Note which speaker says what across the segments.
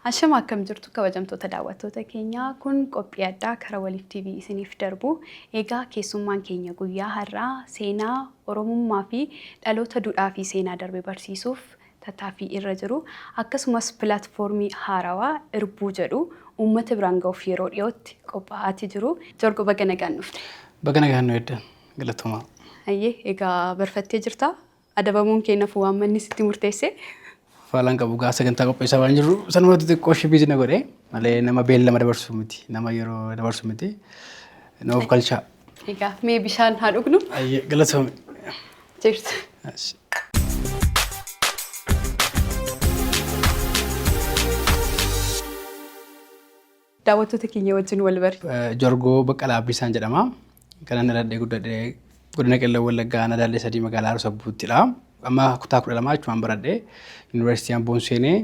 Speaker 1: Ashama akkam jirtu kabajamtoota daawwattoota keenya kun qophii addaa karaa Waliif TV isiniif darbu egaa keessummaan keenya guyyaa har'aa seenaa Oromummaa fi dhaloota duudhaa fi seenaa darbe barsiisuuf tattaaffii irra jiru akkasumas pilaatfoormii haarawaa irbuu jedhu uummata biraan ga'uuf yeroo dhiyootti qophaa'aa jiru jorgo baga nagaan dhufte.
Speaker 2: Baga nagaan nu eddan galatoomaa.
Speaker 1: Ayyee egaa barfattee jirta adabamuun keenyaaf waan manni sitti murteesse.
Speaker 2: Falan qabu gaa sagantaa qopheessaa waan jirru sanumatti xiqqoo shibiizi na godhe malee nama beellama dabarsu miti nama yeroo dabarsu miti nuuf galchaa.
Speaker 1: Egaa mee bishaan haa dhugnu?
Speaker 2: Ayyee galatoome.
Speaker 1: Jirtu. Daawwattoota keenya wajjin wal bari.
Speaker 2: Jorgoo Baqqalaa Abbisaan jedhama. Kanan dhaladhee guddadhee godina Qellem Wallaggaa Nadaallee sadii magaalaa Arsabbuuttidha. Amma kutaa 12 achumaan baradhee Yuunivarsiitii Amboon seenee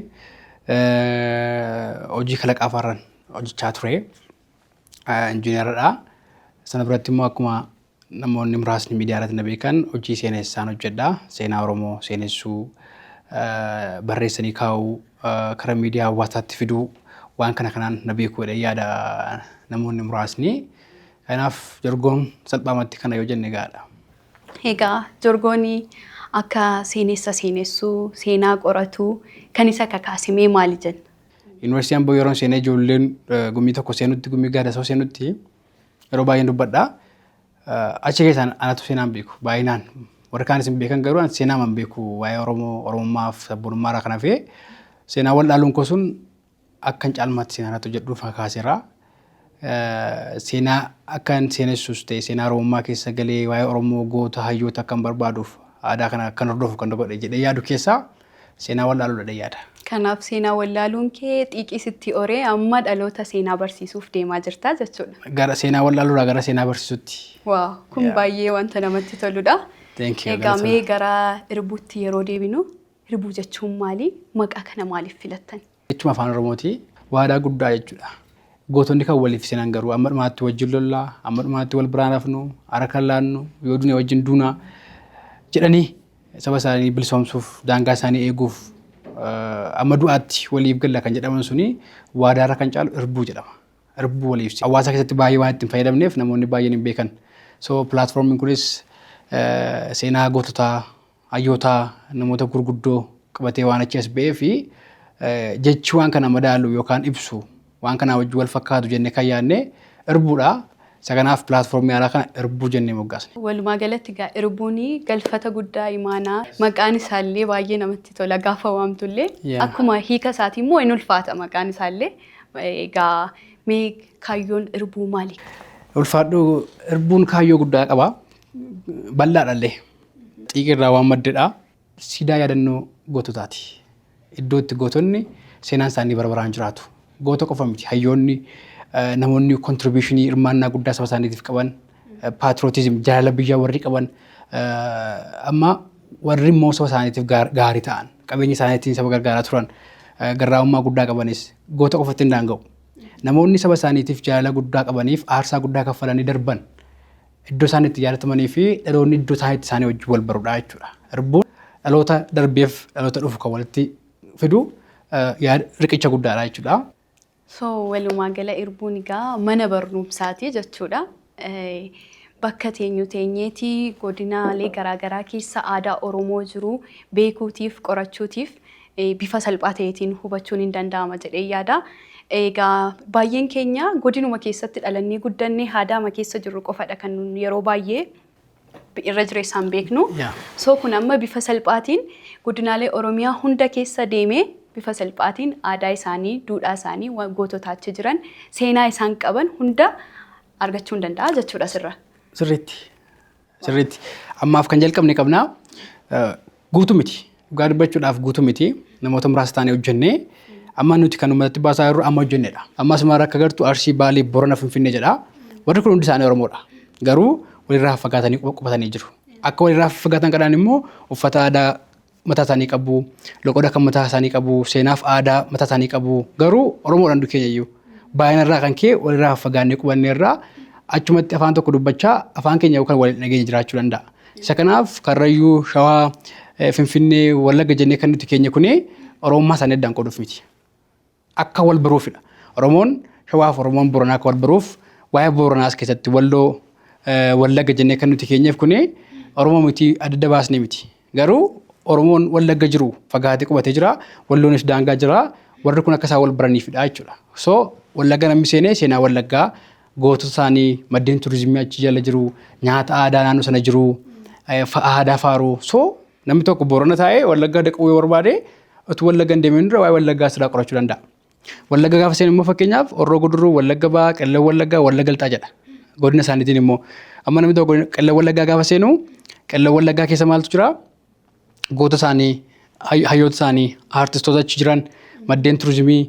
Speaker 2: hojii kalaqaa afaarran hojjechaa ture. Injiineradha. Sana biratti immoo akkuma namoonni muraasni miidiyaa irratti na beekan hojii seenessaan hojjedha. Seenaa Oromoo seenessuu barreessanii kaa'uu karaa miidiyaa hawaasaatti fiduu waan kanaan na beekuudha yaada namoonni muraasni. Kanaaf jorgoon salphaamatti kana yoo jenne gaadha.
Speaker 1: Egaa jorgooni akka seenessa seenessuu seenaa qoratu kan isa kakaasimee maali jenna?
Speaker 2: Yuunivarsiitii Amboo yeroo seenee ijoolleen gumii tokko seenutti gumii gaadasoo seenutti yeroo baay'een dubbadha. Achi keessaan anatu seenaan beeku baay'inaan warra kaanis hin beekan garuu seenaa man beeku waa'ee Oromummaa fi sabboonummaa irraa kan hafe seenaa wal dhaaluun koo sun akkan caalmaatti seenaatu jedhuuf kakaaseera. Seenaa akkan seenessus ta'e seenaa Oromummaa keessa galee waa'ee Oromoo goota hayyoota akkan barbaaduuf aadaa kana akkan hordofu kan godhe jedhee yaadu keessaa seenaa wal dhaaluudha yaada.
Speaker 1: Kanaaf seenaa wal dhaaluun kee xiiqisitti oree amma dhaloota seenaa barsiisuuf deemaa jirta jechuudha.
Speaker 2: Gara seenaa wal dhaaluudhaa gara seenaa barsiisutti.
Speaker 1: Waaw kun baay'ee wanta namatti toludha. Egaa mee gara irbuutti yeroo deebinu irbuu jechuun maali? Maqaa kana maaliif filattan?
Speaker 2: Jechuma afaan Oromooti waadaa guddaa jechuudha. Gootonni kan waliif seenan garuu amma dhumaatti wajjin lollaa amma dhumaatti wal biraan hafnu harka laannu yoo dunia wajjin duunaa jedhanii saba isaanii bilisoomsuuf daangaa isaanii eeguuf amma du'aatti waliif galla kan jedhaman suni waadaarra kan caalu irbuu jedhama. Irbuu waliif hawaasa keessatti baay'ee waan ittiin fayyadamneef namoonni baay'een hin beekan. So pilaatfoormiin kunis seenaa goototaa hayyootaa namoota gurguddoo qabatee waan achi as ba'ee fi jechi waan kana madaalu yookaan ibsu waan kana wajjin wal fakkaatu jennee kan yaadne irbuudha. Saganaaf pilaatfoormii haaraa kana irbuu jennee moggaasne.
Speaker 1: Walumaa galatti egaa irbuun galfata guddaa imaanaa maqaan isaallee baay'ee namatti tola gaafa waamtullee akkuma hiika isaatii immoo hin ulfaata maqaan isaallee egaa mee kaayyoon irbuu maali?
Speaker 2: Ulfaadhu irbuun kaayyoo guddaa qaba. Bal'aadhallee xiiqirraa waan maddeedha. Siidaa yaadannoo goototaati. Iddoo itti gootonni seenaan isaanii barbaraan jiraatu. Goota qofa miti hayyoonni namoonni contributionii hirmaannaa guddaa saba isaaniitiif qaban patriotism jaalala biyyaa warri qaban amma warri immoo saba isaaniitiif gaarii ta'an qabeenya isaaniitiin saba gargaaraa turan garraamummaa guddaa qabanis goota qofatti hin daanga'u. Namoonni saba isaaniitiif jaalala guddaa qabaniif aarsaa guddaa kaffalanii darban iddoo isaan itti yaadatamanii fi dhaloonni iddoo isaanii wajjin wal barudha jechuudha. Irbuun dhaloota darbeef dhaloota dhufu kan walitti fidu riqicha guddaadha jechuudha.
Speaker 1: So walumaa gala irbuun egaa mana barumsaati jechuudha. Bakka teenyuti godinaalee garaagaraa keessa aadaa Oromoo jiru beekuutiif qorachuutiif bifa salphaa ta'eetiin hubachuun hin danda'ama jedhee yaada. Egaa baay'een keenya godinuma keessatti dhalannee guddannee aadaama keessa jirru qofadha kan yeroo baay'ee irra jireessaan beeknu. So kun amma bifa salphaatiin godinaalee Oromiyaa hunda keessa deemee bifa salphaatiin aadaa isaanii, duudhaa isaanii, gootota achi jiran, seenaa isaan qaban hunda argachuu hin danda'a jechuudha sirra.
Speaker 2: Sirriitti. Ammaaf kan jalqabne qabna guutuu miti. Dhugaa dubbachuudhaaf guutuu miti. Namoota muraasa taanee hojjennee amma nuti kan uummatti baasaa jirru amma hojjenneedha. Ammas maara akka agartu Arsii, Baalee, Boorana, Finfinnee jedha. Warri kun hundi isaanii Oromoodha. Garuu walirraa fagaatanii qubatanii jiru. Akka walirraa fagaatan kanaan immoo uffata aadaa mataa isaanii qabu, loqoda kan mataa isaanii qabu, seenaaf aadaa mataa isaanii qabu. Garuu Oromoodhaan dukkee iyyuu baay'inarraa kan kee walirraa fagaannee qubanneerraa achumatti afaan tokko dubbachaa afaan keenya yookaan waliin nageenya jiraachuu danda'a. Isa kanaaf Karrayyuu, Shawaa, Finfinnee, Wallagga jennee kan nuti keenya kuni Oromummaa isaanii addaan qooduuf miti. akka wal baruufidha. Oromoon Shawaaf Oromoon Booranaa akka wal baruuf waa'ee Booranaas keessatti walloo Wallagga jennee kan nuti keenyeef kuni Oromoo miti adda baasnee miti. Garuu Oromoon Wallagga jiru fagaatee qubatee jira. Walloonis daangaa jira. Warri kun akka isaan wal baraniifidha jechuudha. So Wallagga namni seenee seenaa Wallaggaa gootota isaanii maddeen turizimii achi jala jiru nyaata aadaa naannoo sana jiru aadaa faaruu. So namni tokko Boorana taa'ee Wallaggaa dhaquu yoo barbaade utuu Wallagga hin deemin dura waa'ee Wallaggaa silaa qorachuu danda'a. Wallagga gaafa seenuu immoo fakkeenyaaf Horroo Guduruu, Wallagga Ba'aa, Qellem Wallaggaa, Wallagga Lixaa jedha. Godina isaaniitiin immoo amma namni tokko Qellem Wallaggaa gaafa seenuu Qellem Wallaggaa keessa maaltu jira? Goota isaanii, hayyoota isaanii, aartistoota achi jiran, maddeen turizimii,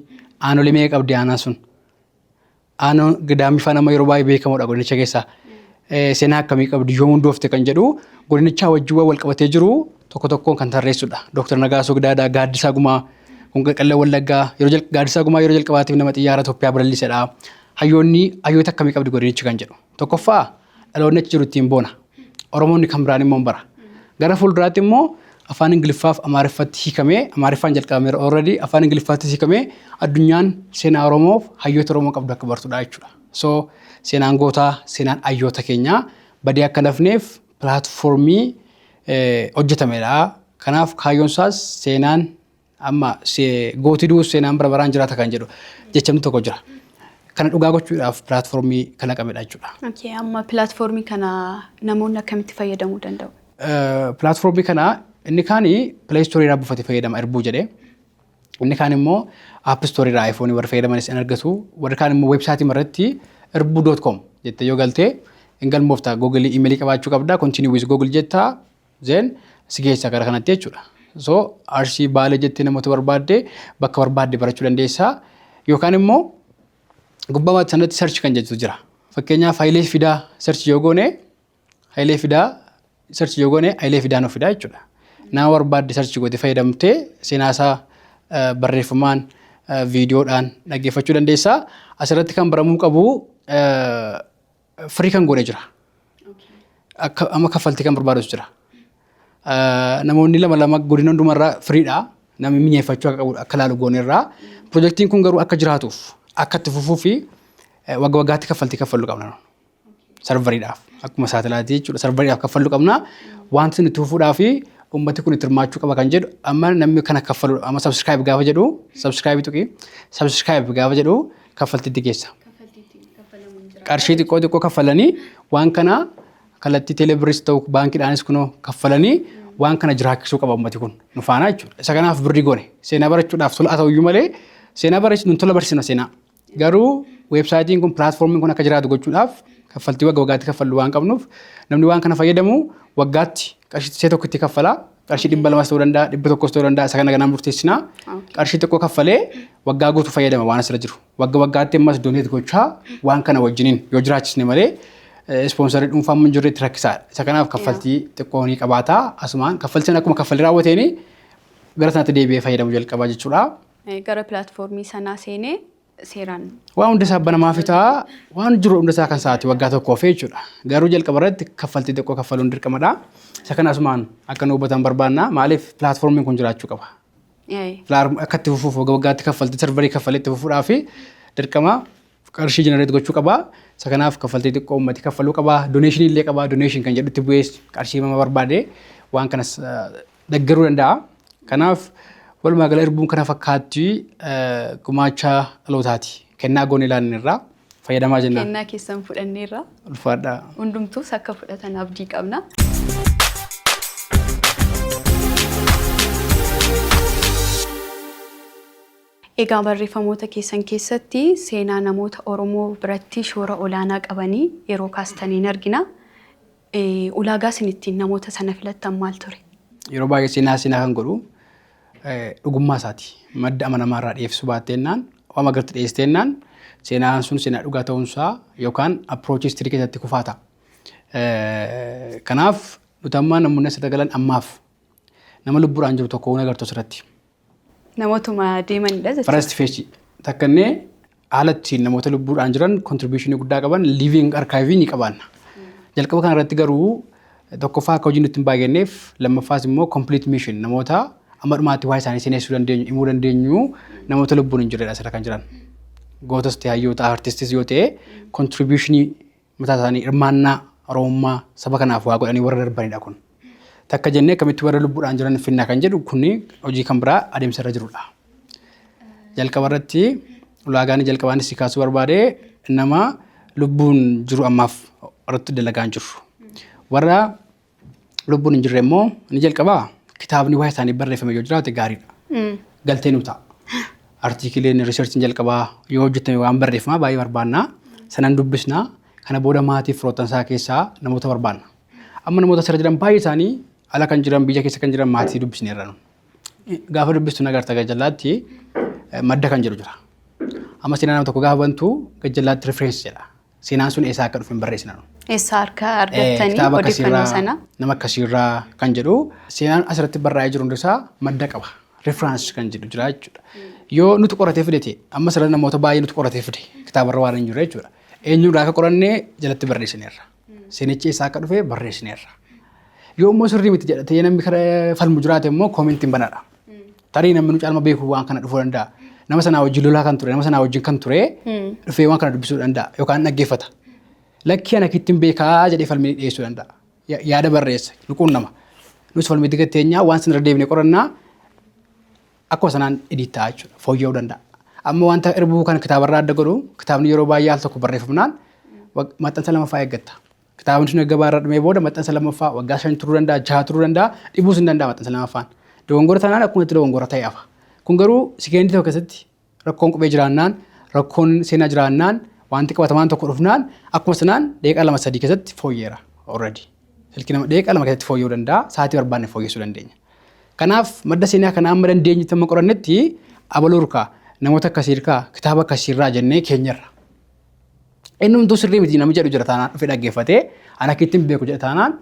Speaker 2: aanolee meeqa qabdi aanaan sun? Aanaan Gidaamii nama yeroo baay'ee beekamuudha godinicha keessaa. Seenaa akkamii qabdi yoo hundoofte kan jedhu godinichaa wajjin wal qabatee jiru tokko tokkoon kan tarreessudha. Dooktar Nagaasoo Gidaadaa, Gaaddisaa Gumaa, Qellem Wallaggaa yeroo Gaaddisaa Gumaa yeroo jalqabaatiif nama xiyyaara Itoophiyaa balallisedha. Hayyoota akkamii qabdi godinichi kan jedhu. Tokkoffaa dhaloonni achi jiru ittiin boona. Oromoonni kan biraan immoo bara. Gara fuulduraatti immoo afaan Ingiliffaaf Amaariffatti hiikamee Amaariffaan jalqabameera already afaan Ingiliffaatti hiikamee addunyaan seenaa Oromoof hayyoota Oromoo qabdu akka bartudha jechuudha. So seenaan gootaa seenaan hayyoota keenyaa badee akka lafneef pilaatfoormii hojjetamedha. Kanaaf kaayyoon isaas seenaan amma gootii du'us seenaan bara baraan jiraata kan jedhu jechamni tokko jira. Kana dhugaa gochuudhaaf pilaatfoormii kana qabedha jechuudha.
Speaker 1: Okay, amma pilaatfoormii kana namoonni akkamitti fayyadamuu danda'u?
Speaker 2: Pilaatfoormii kana inni kaani Play Store irraa buufatee fayyadama Irbuu jedhee. Inni kaan immoo App Store irraa iPhone warra fayyadamanis in argatu. Warri kaan immoo weebsaayitii irratti irbuu.com jettee yoo galtee hin galmooftaa Google emailii qabaachuu qabda. Continue with Google jettaa then si geessaa gara kanatti jechuudha. So Arsii Baalee jettee namoota barbaadde bakka barbaadde barachuu dandeessaa. Yookaan immoo gubbaa sanatti search kan jettu jira. Fakkeenyaaf Hayilee Fidaa search yoo goone Hayilee Fidaa search yoo goone Hayilee Fidaa nuuf fidaa jechuudha. Nama barbaadde search gootee fayyadamtee seenaasaa barreeffamaan viidiyoodhaan dhaggeeffachuu dandeessaa. Asirratti kan baramuu qabu firii kan goone jira. Amma kaffaltii kan barbaadus jira. Namoonni lama godina hundumarraa firiidha. Namni mi'eeffachuu akka qabu akka laalu goonerraa. Pirojektiin kun garuu akka jiraatuuf akka itti fufuu fi waggaatti kaffaltii kaffaluu qabna. Sarvariidhaaf akkuma saatalaatii jechuudha. Sarvariidhaaf kaffaluu qabna. Wanti nuti fufuudhaa fi ummati kun itti hirmaachuu qaba kan jedhu amma namni kana kaffalu amma subscribe gaafa jedhu subscribe gaafa jedhu kaffaltiitti geessa. Qarshii xiqqoo kaffalanii waan kana kallattii teeleebiriis ta'u baankiidhaanis kunoo kaffalanii waan kana jiraachisuu qaba ummati kun nu faana jechuudha. Isa kanaaf birrii goone seenaa barachuudhaaf tola haa ta'uyyuu malee seenaa barachuun tola barsiisna seenaa. Garuu weebsaayitiin kun pilaatfoormiin kun akka jiraatu gochuudhaaf kaffaltii waggaatti kaffallu waan qabnuuf namni waan kana fayyadamu waggaatti qarshii tokko itti kaffala. Qarshii 200 ta'uu danda'a, 100 ta'uu danda'a. Isa kana ganaan murteessinaa. Qarshii tokko kaffalee waggaa guutuu fayyadama waan asirra jiru. Waggaatti ammas dooneet gochaa waan kana wajjiniin yoo jiraachisne malee ispoonsarii dhuunfaan mun jirreetti rakkisaadha. Isa kanaaf kaffaltii xiqqoo ni qabaata. Asumaan kaffaltiin akkuma kaffalii raawwateeni gara sanatti deebi'ee fayyadamuu jalqabaa jechuudha.
Speaker 1: Gara pilaatfoormii sanaa seenee seeraan.
Speaker 2: Waan hunda isaa banamaa fi ta'a waan jiru hunda isaa kan sa'aatii waggaa tokkoo fi jechuudha. Garuu jalqaba irratti kaffaltii xiqqoo kaffaluun dirqamadha. Isa kana asumaan akka nu hubatan barbaanna. Maaliif pilaatfoormiin kun jiraachuu qaba. Akka itti fufuuf waggaatti kaffaltii sarvarii kaffalee itti fufuudhaa fi dirqama qarshii jenereet gochuu qaba. Isa kanaaf kaffaltii xiqqoo uummati kaffaluu qaba. Doneeshinii illee qaba. Doneeshin kan jedhutti bu'ees qarshii nama barbaade waan kanas deeggaruu danda'a. Kanaaf walumaa gala irbuun kana fakkaatti gumaacha dhalootaati. Kennaa goone ilaalinirraa fayyadamaa jenna.
Speaker 1: Kennaa keessan fudhanneerra.
Speaker 2: Ulfaadha.
Speaker 1: Hundumtuus akka fudhatan abdii qabna. Egaa barreeffamoota keessan keessatti seenaa namoota Oromoo biratti shoora olaanaa qabanii yeroo kaastaniin argina. Ulaagaa isin ittiin namoota sana filattan maal ture?
Speaker 2: Yeroo baay'ee seenaa kan godhu dhugummaa isaati. Madda amanamaarraa dhiyeessuu baatteennaan waan agartti dhiyeesseennaan seenaan sun seenaa dhugaa ta'uunsaa yookaan approachii histirii keessatti kufaata. Kanaaf nuti ammaa namoonni asirra galan ammaaf nama lubbuudhaan jiru tokko hin agartu asirratti.
Speaker 1: Namootuma deemanidha jechuudha.
Speaker 2: First face takkannee haala ittiin namoota lubbuudhaan jiran contribution guddaa qaban living archive ni qabaanna. Jalqaba kana irratti garuu tokkoffaa akka hojiin nutti hin baay'anneef lammaffaas immoo complete mission namoota amma dhumaatti waa'ee isaanii seenessuu dandeenyu himuu dandeenyu namoota lubbuun hin jirredha asirra kan jiran. Gootas ta'e hayyoota artistis yoo ta'e kontribuushinii mataa isaanii hirmaannaa Oromummaa saba kanaaf waa godhanii warra darbanidha kun. Takka jennee akkamitti warra lubbuudhaan jiran finnaa kan jedhu kuni hojii kan biraa adeemsa irra jirudha. Jalqaba irratti ulaagaan jalqabaan si kaasuu barbaade nama lubbuun jiru ammaaf irratti dalagaa hin jiru. Warra lubbuun hin jirre immoo ni jalqabaa kitaabni waa'ee isaanii barreeffame yoo jiraate gaariidha. Galtee nu ta'a. Artiikiliin riisarchiin jalqabaa yoo hojjetame waan barreeffamaa baay'ee barbaannaa sanan dubbisnaa kana booda maatii firoottan isaa keessaa namoota barbaanna. Amma namoota asirra jiran baay'ee isaanii ala kan jiran biyya keessa kan jiran maatii dubbisneerra nu. Gaafa dubbistu nagarta gajjallaatti madda kan jedhu jira. Amma seenaa nama tokko gaafa bantu gajjallaatti rifeensi jedha. Seenaan sun eessaa akka dhufe hin barreessina nu.
Speaker 1: Eessaa harka argattanii odeeffannoo sana.
Speaker 2: Nama akkasiirraa kan jedhu seenaan asirratti barraa'ee jiru hundisaa madda qaba. Reference kan jedhu jira jechuudha. Yoo nuti qoratee fidete amma sirra namoota baay'ee nuti qoratee fide kitaabarra waan hin jirre jechuudha. Eenyurraa akka qorannee jalatti barreessineerra. Seenichi eessaa akka dhufe barreessineerra. Yoo immoo sirrii miti jedhatee namni kara falmu jiraate immoo koomentiin banaadha. Tarii namni nu caalma beeku waan kana dhufuu danda'a. Nama sanaa wajjin lolaa kan ture nama sanaa wajjin kan ture dhufee waan kana dubbisuu danda'a yookaan dhaggeeffata. Lakkii ana kittiin beekaa jedhee falmii dhiyeessuu danda'a. Yaada barreessa luquun nama. Nus falmii digatteenyaa waan sanarra deebinee qorannaa akkuma sanaan editaa jechuudha fooyya'uu danda'a. Amma wanta erbuu kan kitaabarraa adda godhu kitaabni yeroo baay'ee al tokko barreeffamnaan maxxansa lamaffaa eeggata. Kitaabni sun gabaarra dhumee booda maxxansa lamaffaa waggaa 5 turuu danda'a 6 turuu danda'a dhibuus hin danda'a maxxansa lamaffaan. Dogongora tanaan akkuma itti dogongora ta'e hafa. Kun garuu sikeendi tokko keessatti rakkoon qubee jiraannaan rakkoon seenaa jiraannaan wanti qabatamaan tokko dhufnaan akkuma sanaan daqiiqaa 2-3 keessatti fooyyeera already. Silkii nama daqiiqaa 2 keessatti fooyya'uu danda'a sa'aatii barbaanne fooyyessuu dandeenya. Kanaaf madda seenaa kana amma dandeenye tamma qorannetti abaluu hirkaa namoota akkasii hirkaa kitaaba akkasiirraa jennee keenyarra. Innumtuu sirrii miti namni jedhu jira taanaan dhufee dhaggeeffatee ana kittiin beeku jedhe taanaan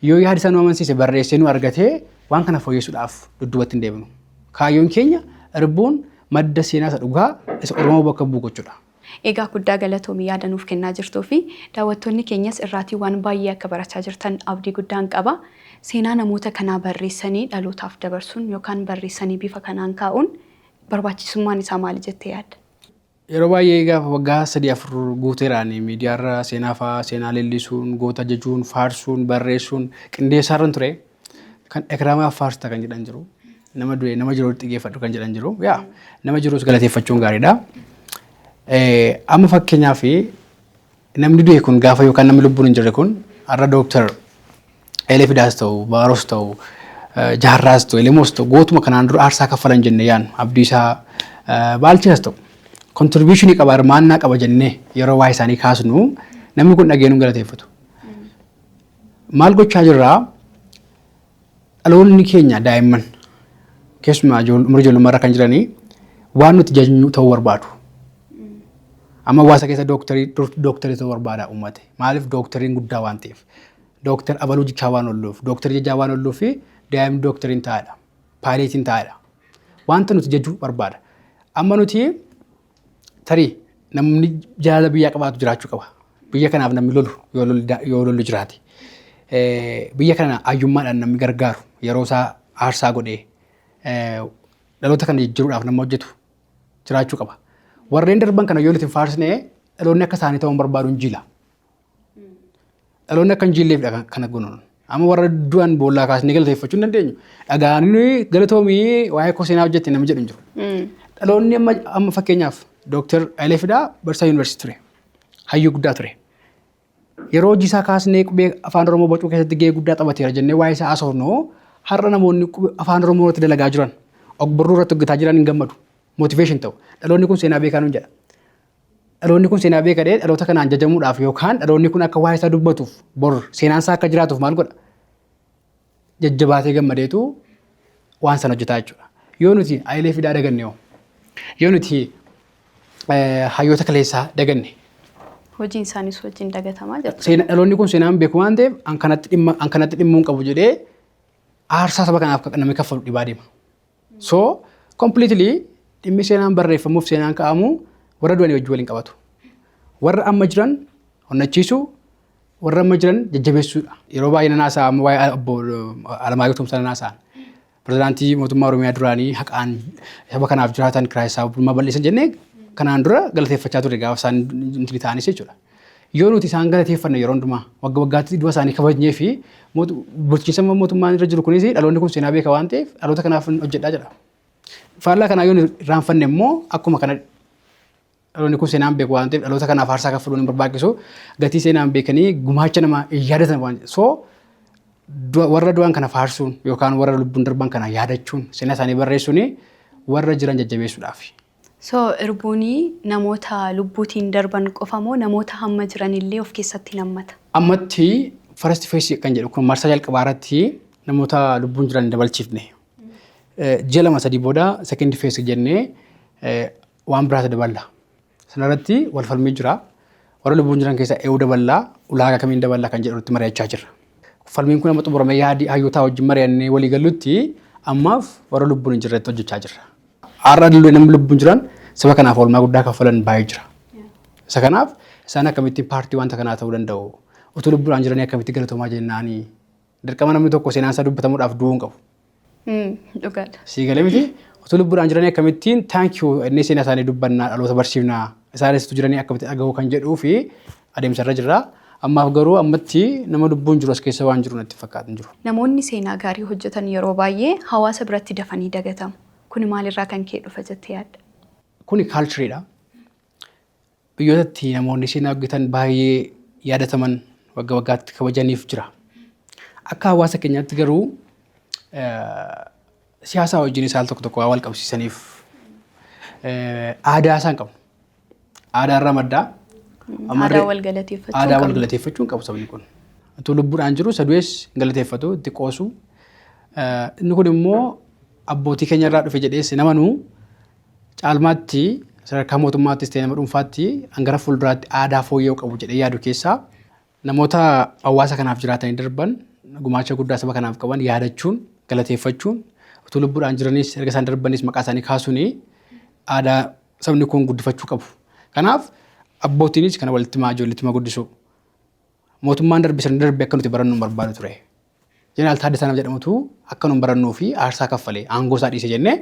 Speaker 2: yoo yaada isaa nu amansiise barreessee nu argatee waan kana fooyyessuudhaaf dudduubatti hin deebinu. Kaayyoon keenya erbuun madda seenaa isa dhugaa isa Oromoo bakka bu'u gochuudha.
Speaker 1: Egaa guddaa galatoomii yaada nuuf kennaa jirtuu fi daawwattoonni keenyas irraatii waan baay'ee akka barachaa jirtan abdii guddaan qaba. Seenaa namoota kanaa barreessanii dhalootaaf dabarsuun yookaan barreessanii bifa kanaan kaa'uun barbaachisummaan isaa maali jettee yaadda?
Speaker 2: Yeroo baay'ee gaafa waggaa 3-4 guuteeraan miidiyaarra seenaa fa'aa seenaa leellisuun goota jechuun faarsuun barreessuun qindeessaarran ture kan ekraamaa faarsta kan jedhan jiru. Nama du'e nama jiru xiyyeeffadhu kan jedhan jiru. Yaa nama jirus galateeffachuun gaariidha. Amma fakkeenyaaf namni du'e kun gaafa yookaan namni lubbuun hin jirre kun har'a dooktar Hayilee Fidaas ta'u Baaros ta'u Jaarraas ta'u Elemoos ta'u gootuma kanaan dura aarsaa kaffalan jenne yaan Abdiisaa Baalchisaas ta'u kontribuushinii qaba hirmaannaa qaba jennee yeroo waa isaanii kaasnu namni kun dhageenuun galateeffatu. Maal gochaa jirraa dhaloonni keenya daa'imman keessumaa umurii ijoollummaarra kan jiranii waan nuti jajnu ta'uu barbaadu. Amma hawaasa keessa dooktarii ta'uu barbaada uummate. Maaliif dooktariin guddaa waan ta'eef. Dooktar abaluu jechaa waan oolluuf dooktarii jechaa waan oolluuf daa'imni dooktariin taa'edha. Paayileetiin taa'edha. Wanta nuti jajuu barbaada. Amma nuti tarii namni jaalala biyyaa qabaatu jiraachuu qaba. Biyya kanaaf namni lolu yoo lolu jiraate. Biyya kana ayyummaadhaan namni gargaaru yeroo isaa aarsaa godhee dhaloota kana jijjiiruudhaaf nama hojjetu jiraachuu qaba. Warreen darban kana yoo nuti hin faarsine dhaloonni akka isaanii ta'uun barbaadu hin jiila. Dhaloonni akka hin jiilleefidha kana gunuun. Amma warra du'an boollaa kaasnee galateeffachuu hin dandeenyu. Dhagaanii galatoomii waa'ee koo seenaa hojjette nama jedhu hin jiru. Dhaloonni amma fakkeenyaaf Dooktar Hayilee Fidaa Barsaa Yuunivarsiitii ture. Hayyuu guddaa ture. Yeroo hojii isaa kaasnee qubee afaan Oromoo bocuu keessatti gahee guddaa taphateera jennee waa'ee isaa haasofnu har'a namoonni afaan Oromoo irratti dalagaa jiran ogbarruu irratti hojjetaa jiran hin gammadu. Motivation ta'u. Dhaloonni kun seenaa beekaa nuun jedha. Dhaloonni kun seenaa beekadhee dhaloota kanaan jajamuudhaaf yookaan dhaloonni kun akka waa'ee isaa dubbatuuf bor seenaan isaa akka jiraatuuf maal godha? Jajjabaatee gammadeetu waan sana hojjetaa jechuudha. Yoo nuti Hayilee Fidaa daganne yoo nuti hayyoota kaleessaa daganne.
Speaker 1: Hojiin isaaniis wajjin dagatamaa jira.
Speaker 2: Dhaloonni kun seenaan beeku waan ta'eef an kanatti dhimmuun qabu jedhee aarsaa saba kanaaf namni kaffalu dhibaa deema. So completely dhimmi seenaan barreeffamuuf seenaan kaa'amu warra du'anii wajjin waliin qabatu. Warra amma jiran onnachiisuu warra amma jiran jajjabeessuudha. Yeroo baay'ee nanaasaa amma waa'ee Alamaayyoo Tumsaa nanaasaan. pirezidaantii mootummaa Oromiyaa duraanii haqaan saba kanaaf jiraatan kiraa sabummaa bal'isan jennee kanaan dura galateeffachaa ture gaafa isaan inti ta'anis jechuudha. Yoo nuti isaan galateeffanne yeroo hundumaa wagga waggaatti du'a isaanii kabajnee fi bulchiinsa mootummaan irra jiru kunis dhaloonni kun seenaa beeka waan ta'eef dhaloota kanaaf hojjedhaa jedha. Faallaa kanaa yoo irraanfanne immoo akkuma kana dhaloonni kun seenaan beeku waan ta'eef dhaloota kanaaf aarsaa kaffaluun hin barbaachisu gatii seenaan beekanii gumaacha namaa yaadatan waan so warra du'an kana faarsuun yookaan warra lubbuun darban kana yaadachuun seenaa isaanii barreessuun warra jiran jajjabeessuudhaaf.
Speaker 1: So irbuuni namoota lubbuutiin darban qofa moo namoota hamma jiranillee of keessatti hammata?
Speaker 2: Ammatti first phase kan jedhu kun marsaa jalqabaa irratti namoota lubbuun jiran dabalchiifne. Ji'a 2-3 booda second phase jennee waan biraata daballa. Sanarratti wal falmii jira. Warra lubbuun jiran keessaa eewu daballaa ulaagaa kamiin daballaa kan jedhu irratti mari'achaa jirra. Falmiin kun amma xumurame yaadii hayyootaa wajjin mari'annee walii galutti ammaaf warra lubbuun hin jirretti hojjechaa jirra. Har'a namni lubbuun jiran saba kanaaf oolmaa guddaa kaffalan baay'ee jira. Isa kanaaf isaan akkamittiin paartii wanta kanaa ta'uu danda'u. Utuu lubbuudhaan jiranii akkamitti galatoomaa jennaanii dirqama namni tokko seenaan isaa dubbatamuudhaaf du'uu hin qabu.
Speaker 1: Dhugaadha.
Speaker 2: Sii galee miti utuu lubbuudhaan jiranii akkamittiin taankiyuu inni seenaa isaanii dubbannaa dhaloota barsiifnaa isaanis jiranii akkamitti dhaga'uu kan jedhuu fi adeemsa irra jirra. Ammaaf garuu ammatti nama lubbuun jiru as keessa waan jiru natti fakkaatan jiru.
Speaker 1: Namoonni seenaa gaarii hojjetan yeroo baay'ee hawaasa biratti dafanii dagatamu. Kuni maalirraa kan ka'e dhufa jettee yaadda?
Speaker 2: Kuni kaalchiriidha. Biyyootatti namoonni seenaa hojjetan baay'ee yaadataman wagga waggaatti kabajaniif jira. Akka hawaasa keenyaatti garuu siyaasaa wajjin isaan tokko tokko wal qabsiisaniif aadaa isaan qabu. Aadaa irraa maddaa.
Speaker 1: Aadaa wal
Speaker 2: galateeffachuu hin qabu sabni kun. Utuu lubbuudhaan jiru sadu'ees hin galateeffatu itti qoosu. Inni kun immoo abbootii keenya irraa dhufe jedhees namanuu caalmaatti sadarkaa mootummaattis ta'e nama dhuunfaatti hangara fuulduraatti aadaa fooyya'uu qabu jedhee yaadu keessaa namoota hawaasa kanaaf jiraatanii darban gumaacha guddaa saba kanaaf qaban yaadachuun galateeffachuun utuu lubbuudhaan jiranis erga isaan darbanis maqaa isaanii kaasuun aadaa sabni kun guddifachuu qabu. Kanaaf abbootiinis kana walitti maa ijoolletti maa guddisu. Mootummaan darbisan darbe akka nuti barannu barbaadu ture. Jeneraal Taaddasaa Birruu jedhamutu akka nuti barannuu fi aarsaa kaffalee aangoo isaa dhiise jennee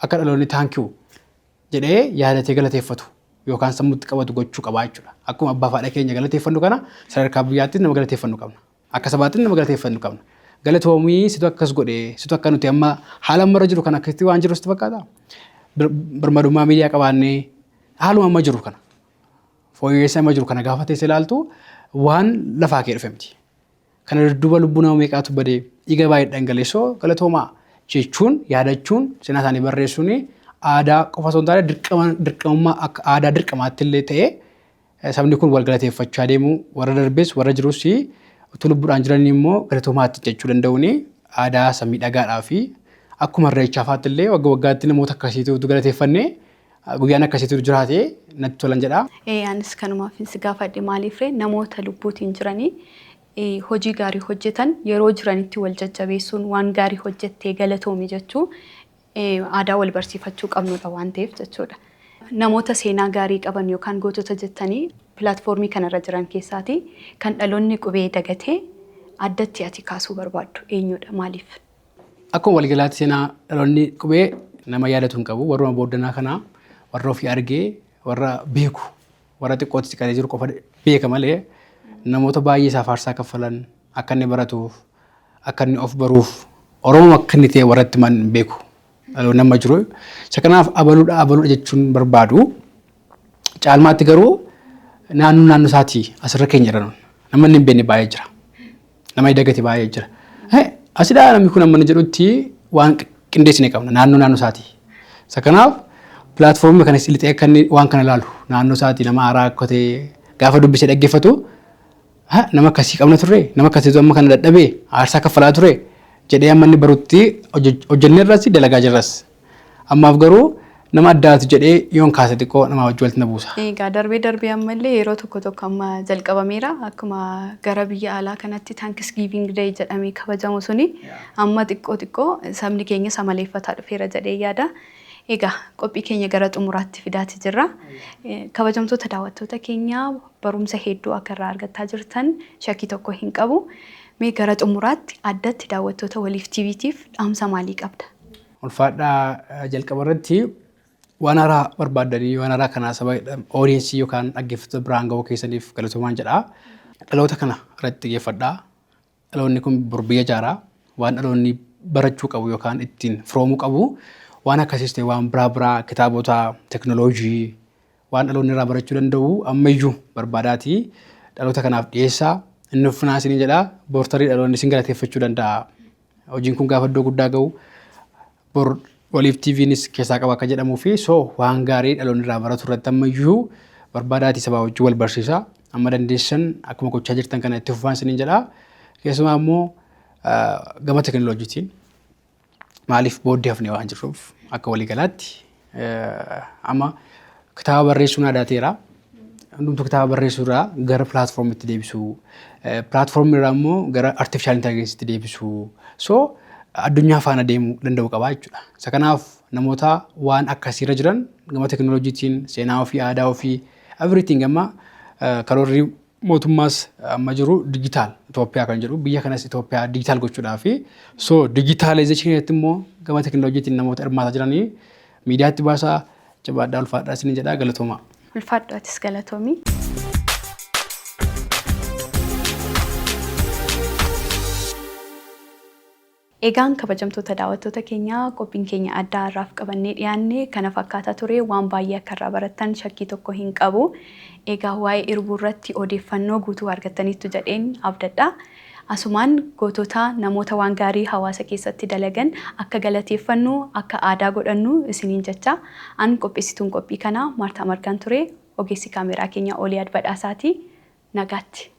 Speaker 2: akka dhaloonni taankiyuu jedhee yaadatee galateeffatu yookaan sammuutti qabatu gochuu qabaa jechuudha. Akkuma abbaa fi haadha keenya galateeffannu kana sadarkaa biyyaattis nama galateeffannu qabna. Akka sabaattis nama galateeffannu qabna. Galatoomii situ akkas godhee situ akka nuti amma haala ammarra jiru kana akkasitti waan jiru sitti fakkaata. Birmadummaa miidiyaa qabaannee haaluma amma jiru kana fooyyessaa amma jiru kana gaafa teessee ilaaltu waan lafaa kee dhufe miti. Kana dudduuba lubbuu nama meeqaatu badee dhiiga baay'ee dhangaleessoo galatoomaa jechuun yaadachuun seenaa isaanii barreessuun aadaa qofa osoo hin taane dirqamummaa akka aadaa dirqamaatti illee ta'ee sabni kun wal galateeffachaa deemu warra darbees warra jirus utuu lubbuudhaan jiranii immoo galatoomaatti jechuu danda'uun aadaa sammii dhagaadhaa fi akkuma irreechaa fa'aatti illee wagga waggaatti namoota akkasiitu galateeffannee guyyaan akkasiitu jiraatee natti tolan jedha.
Speaker 1: Anis kanumaaf si gaafadhe maaliif namoota lubbuutiin jiranii hojii gaarii hojjetan yeroo jiranitti wal jajjabeessuun waan gaarii hojjettee galatoomi jechuu aadaa wal barsiifachuu qabnudha waan ta'eef jechuudha. Namoota seenaa gaarii qaban yookaan gootota jettanii pilaatfoormii kanarra jiran keessaati kan dhaloonni qubee dagatee addatti ati kaasuu barbaaddu eenyudha maaliif?
Speaker 2: Akkuma waliigalaatti seenaa dhaloonni qubee nama yaadatu hin qabu warruma booddanaa kanaa warra ofii argee warra beeku warra xiqqootti siqatee jiru qofa beeka malee namoota baay'ee isaaf aarsaa kaffalan akka inni baratuuf akka inni of baruuf Oromoo akka inni ta'e warratti man beeku dhaloonni nama jiru. Isa kanaaf abaluudha jechuun barbaadu. Caalmaatti garuu naannoo isaatii asirra keenya jiran namni hin beekne baay'ee jira. Nama dagate baay'ee jira. Asidhaa namni kun amma jedhutti waan qindeessine qabna naannoo isaatii. Isa kanaaf pilaatfoormii kanas illee kan waan kana ilaalu naannoo isaatii nama haaraa akka ta'e gaafa dubbisee dhaggeeffatu nama akkasii qabna turre nama akkasiitu amma kana dadhabee aarsaa kaffalaa ture jedhee amma inni barutti hojjennee irras dalagaa jirras. Ammaaf garuu nama addaatu jedhee yoon kaase xiqqoo nama wajjin walitti na buusa.
Speaker 1: Egaa darbee ammallee yeroo tokko amma jalqabameera akkuma gara biyya alaa kanatti Thanksgiving Day jedhamee kabajamu suni amma xiqqoo sabni keenya samaleeffataa dhufeera jedhee yaada. Egaa qophii keenya gara xumuraatti fidaati jirra. Kabajamtoota daawwattoota keenyaa barumsa hedduu akka irraa argattaa jirtan shakkii tokko hin qabu. Mee gara xumuraatti addatti daawwattoota Waliif TV'tiif dhaamsa maalii qabda?
Speaker 2: ulfaadhaa jalqaba irratti waan haaraa barbaadanii waan haaraa kanaa saba audience yookaan dhaggeeffattoota biraan ga'uu keessaniif galatoomaa jedha. Dhaloota kana irratti xiyyeeffadhaa. Dhaloonni kun bor biyya jaaraa waan dhaloonni barachuu qabu yookaan ittiin firoomuu qabu waan akkasiis ta'e waan biraa kitaabota teknooloojii waan dhaloonni irraa barachuu danda'u ammayyuu barbaadaati. Dhaloota kanaaf dhiyeessaa inni uffinaa isin jedha boortarii dhaloonni isin galateeffachuu danda'a. Hojiin kun gaafa iddoo guddaa ga'u bor waliif TVnis keessaa qaba akka jedhamuu fi waan gaarii dhaloonni irraa baratu irratti ammayyuu barbaadaati sabaa wajjin wal barsiisaa. Amma dandeessan akkuma gochaa jirtan kana itti fufaan isin jedha. Keessumaa immoo gama teknooloojiitiin maaliif booddee hafnee waan jirruuf akka waliigalaatti amma kitaaba barreessuun aadaateera. Hundumtuu kitaaba barreessuu irraa gara pilaatfoormiitti deebisuu, pilaatfoormii irraa immoo gara artificial intelligenceetti deebisuu. Addunyaa faana deemuu danda'u qabaa jechuudha. Isa kanaaf namoota waan akkasiirra jiran gama teknooloojiitiin seenaa ofii, aadaa ofii, everything amma karoorri mootummaas amma jiru digitaal Itoophiyaa kan jedhu biyya kanas Itoophiyaa digitaal gochuudhaa fi digitaalizeeshiniitti immoo gama teknooloojiitiin namoota hirmaataa jiranii miidiyaatti baasaa jabaadhaa ulfaadhaa isin jedhaa galatoomaa.
Speaker 1: Ulfaadhaatis galatoomii. Egaan kabajamtoota daawwattoota keenyaa qophiin keenya addaa irraaf qabannee dhiyaanne kana fakkaataa ture waan baay'ee akka irraa barattan shakkii tokko hin qabu. Egaa waa'ee irbuu irratti odeeffannoo guutuu argattaniittu jedheen abdadha. Asumaan gootota namoota waan gaarii hawaasa keessatti dalagan akka galateeffannu akka aadaa godhannu isiniin jecha an qopheessituun qophii kanaa Maartaa Margaan ture. Ogeessi kaameraa keenya Oliyaad Badhaasaati. Nagaatti.